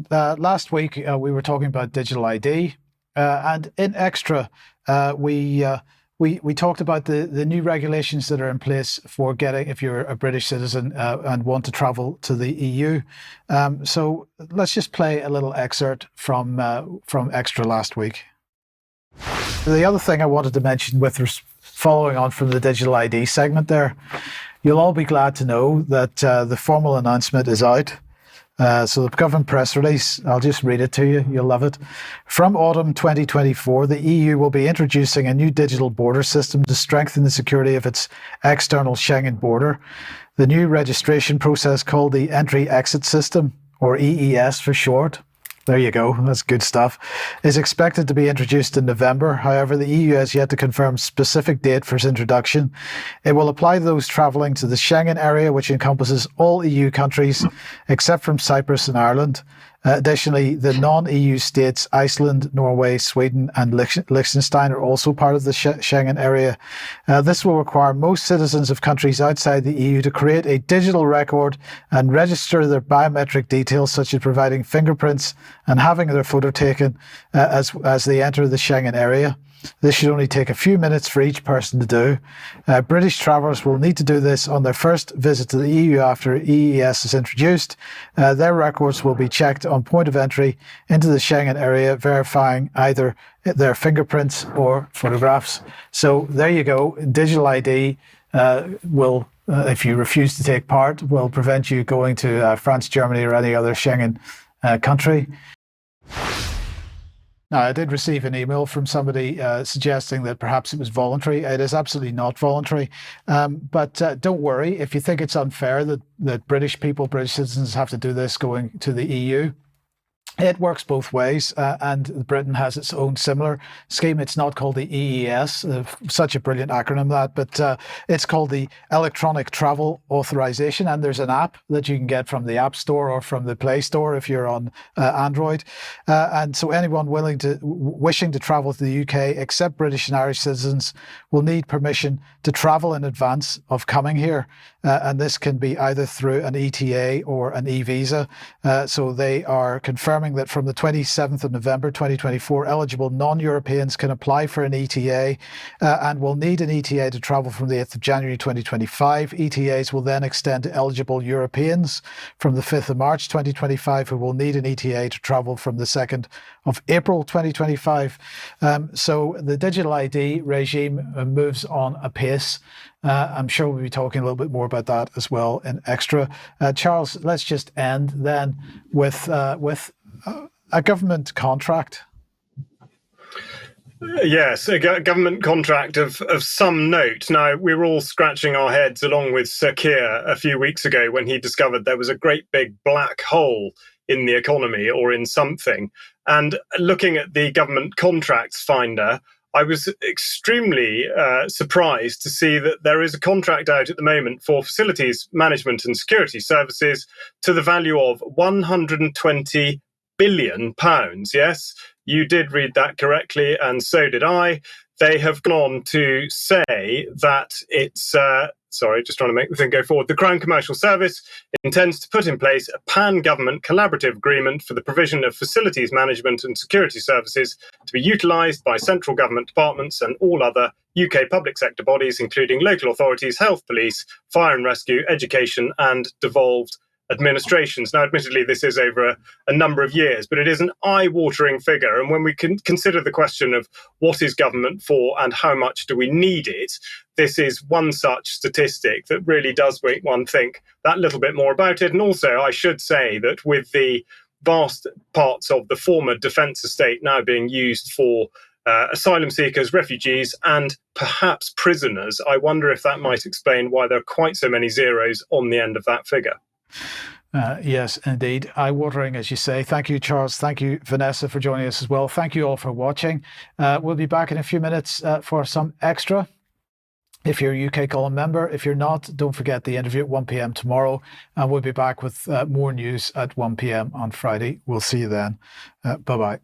last week we were talking about digital ID, and in Extra, we talked about the new regulations that are in place for getting, if you're a British citizen and want to travel to the EU. So let's just play a little excerpt from Extra last week. The other thing I wanted to mention following on from the digital ID segment there, you'll all be glad to know that the formal announcement is out. So the government press release, I'll just read it to you, you'll love it. From autumn 2024, the EU will be introducing a new digital border system to strengthen the security of its external Schengen border. The new registration process, called the Entry-Exit System, or EES for short, there you go, that's good stuff, is expected to be introduced in November. However, the EU has yet to confirm specific date for its introduction. It will apply to those travelling to the Schengen area, which encompasses all EU countries except from Cyprus and Ireland. Additionally, the non-EU states, Iceland, Norway, Sweden and Liechtenstein, are also part of the Schengen area. This will require most citizens of countries outside the EU to create a digital record and register their biometric details, such as providing fingerprints and having their photo taken as they enter the Schengen area. This should only take a few minutes for each person to do. British travellers will need to do this on their first visit to the EU after EES is introduced. Their records will be checked on point of entry into the Schengen area, verifying either their fingerprints or photographs. So there you go. Digital ID will, if you refuse to take part, will prevent you going to France, Germany or any other Schengen country. Now, I did receive an email from somebody suggesting that perhaps it was voluntary. It is absolutely not voluntary. But don't worry, if you think it's unfair that British citizens have to do this going to the EU, it works both ways, and Britain has its own similar scheme. It's not called the EES, such a brilliant acronym that, but it's called the Electronic Travel Authorization, and there's an app that you can get from the App Store or from the Play Store if you're on Android. And so anyone wishing to travel to the UK, except British and Irish citizens, will need permission to travel in advance of coming here. And this can be either through an ETA or an e-visa. So they are confirming that from the 27th of November 2024, eligible non-Europeans can apply for an ETA and will need an ETA to travel from the 8th of January 2025. ETAs will then extend to eligible Europeans from the 5th of March 2025, who will need an ETA to travel from the 2nd of April 2025. So the digital ID regime moves on apace. I'm sure we'll be talking a little bit more about that as well in Extra. Charles, let's just end then with a government contract. Yes, a government contract of some note. Now, we were all scratching our heads along with Sir Keir a few weeks ago when he discovered there was a great big black hole in the economy or in something. And looking at the government contracts finder, I was extremely surprised to see that there is a contract out at the moment for facilities management and security services to the value of £120 billion. Yes, you did read that correctly, and so did I. They have gone on to say that it's sorry, just trying to make the thing go forward. The Crown Commercial Service intends to put in place a pan-government collaborative agreement for the provision of facilities management and security services to be utilised by central government departments and all other UK public sector bodies, including local authorities, health police, fire and rescue, education and devolved administrations. Now, admittedly, this is over a number of years, but it is an eye-watering figure. And when we can consider the question of what is government for and how much do we need it, this is one such statistic that really does make one think that little bit more about it. And also, I should say that with the vast parts of the former defence estate now being used for asylum seekers, refugees, and perhaps prisoners, I wonder if that might explain why there are quite so many zeros on the end of that figure. Yes, indeed. Eye-watering, as you say. Thank you, Charles. Thank you, Vanessa, for joining us as well. Thank you all for watching. We'll be back in a few minutes for some Extra. If you're a UK Column member, if you're not, don't forget the interview at 1 p.m. tomorrow. And we'll be back with more news at 1 p.m. on Friday. We'll see you then. Bye-bye.